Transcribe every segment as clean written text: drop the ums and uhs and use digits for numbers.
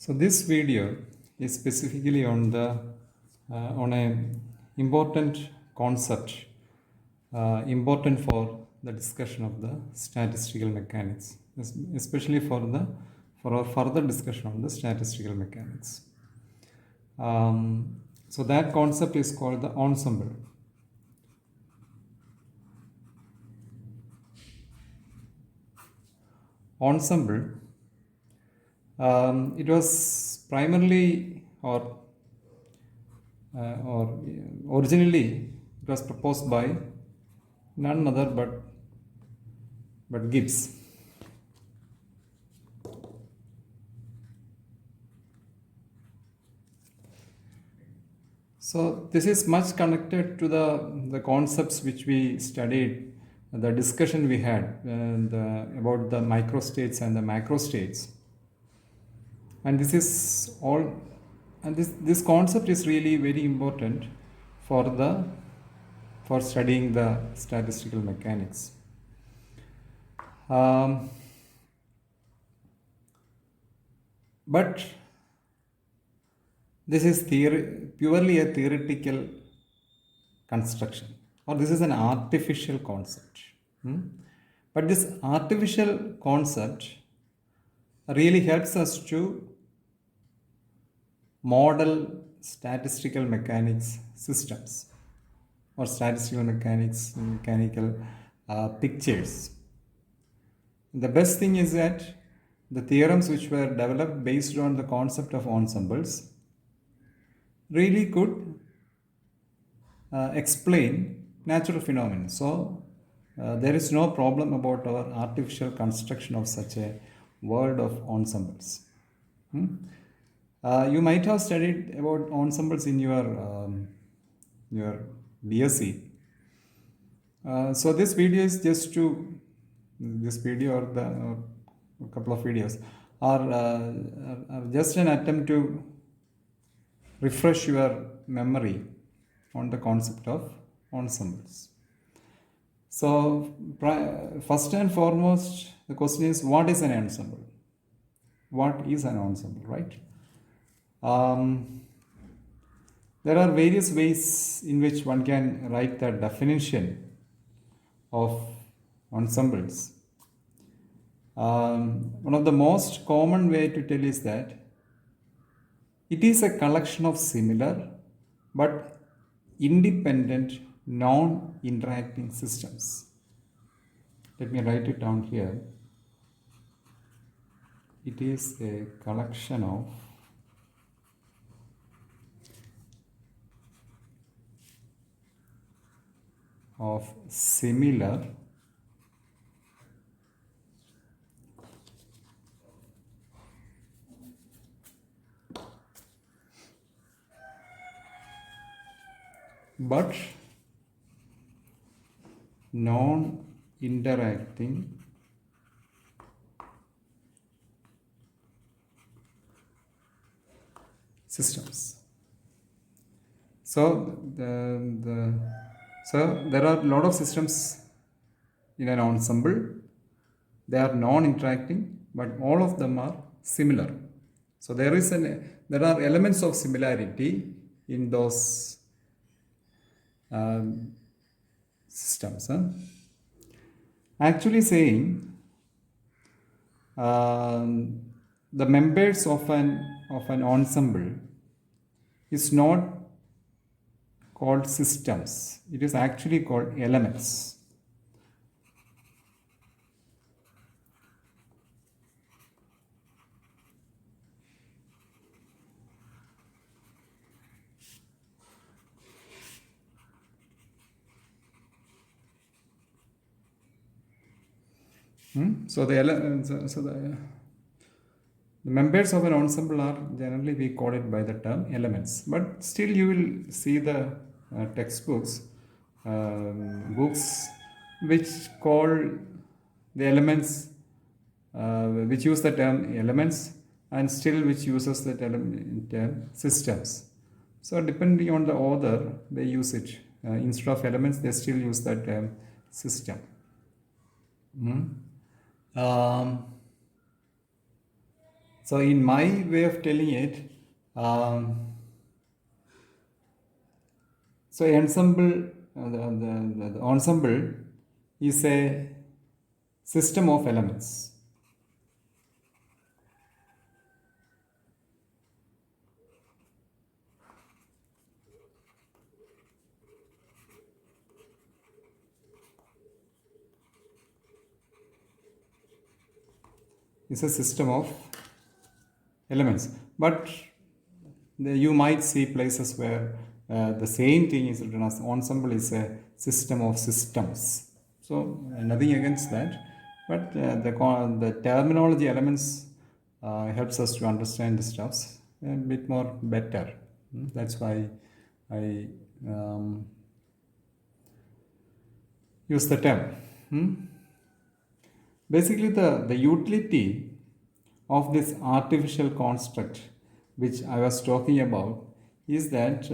So this video is specifically on on a important concept, important for the discussion of the statistical mechanics, especially for our further discussion on the statistical mechanics. So that concept is called the ensemble. Ensemble. It was primarily or originally it was proposed by none other but Gibbs. So this is much connected to the concepts which we studied, the discussion we had about the microstates and the macrostates. And this is all, and this concept is really very important for studying the statistical mechanics. But this is purely a theoretical construction, or this is an artificial concept. But this artificial concept really helps us to model statistical mechanics systems or statistical mechanical pictures. The best thing is that the theorems which were developed based on the concept of ensembles really could explain natural phenomena. So there is no problem about our artificial construction of such a world of ensembles. You might have studied about ensembles in your BSc. So this video is just to this video or a couple of videos are just an attempt to refresh your memory on the concept of ensembles. So first and foremost, the question is, what is an ensemble? What is an ensemble, right? There are various ways in which one can write the definition of ensembles. One of the most common way to tell is that it is a collection of similar but independent non-interacting systems. Let me write it down here. It is a collection of similar but non-interacting systems. So there are a lot of systems in an ensemble. They are non-interacting, but all of them are similar. So there are elements of similarity in those systems. Actually saying the members of an ensemble is not called systems. It is actually called elements. So the members of an ensemble are generally, we call it by the term elements. But still you will see the textbooks, books which call the elements, which use the term elements, and still which uses the term systems. So depending on the author, they use it. Instead of elements, they still use the term system. So in my way of telling it, um, so ensemble, the ensemble is a system of elements. It's a system of elements, but you might see places where the same thing is written as ensemble is a system of systems. So nothing against that, but the terminology elements helps us to understand the stuffs a bit more better. That's why I use the term. Basically, the utility of this artificial construct which I was talking about is that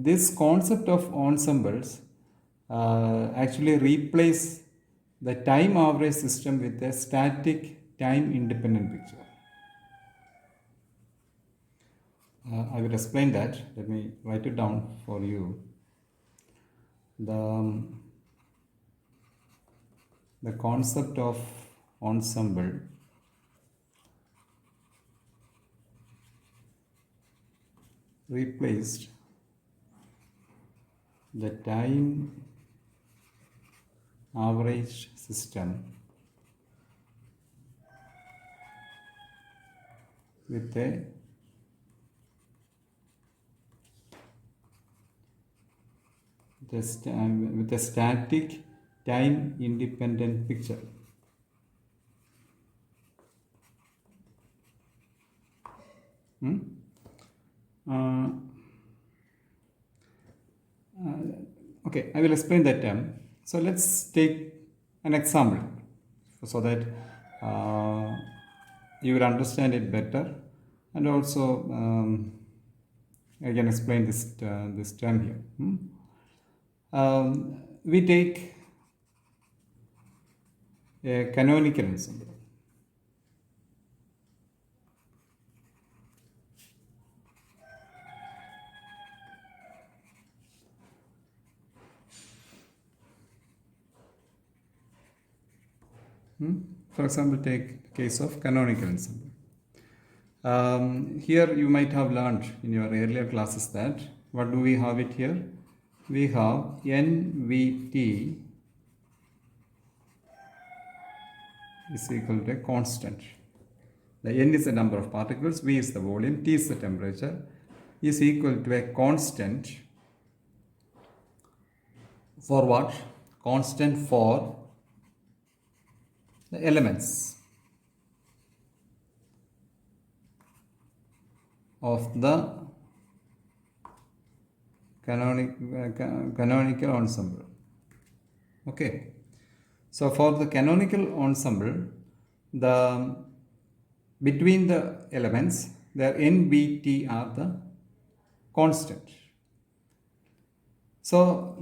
this concept of ensembles actually replace the time average system with a static time independent picture. I will explain that. Let me write it down for you. The concept of ensemble replaced the time average system with a static time independent picture. Okay, I will explain that term. So let's take an example so that you will understand it better, and also I can explain this term here. We take a canonical ensemble. For example, take the case of canonical ensemble. Here you might have learned in your earlier classes that what do we have it here? We have NVT is equal to a constant. The N is the number of particles, V is the volume, T is the temperature, is equal to a constant for what? Constant for the elements of the canonical ensemble. Okay. So for the canonical ensemble, the between the elements, their N, V, T are the constant. So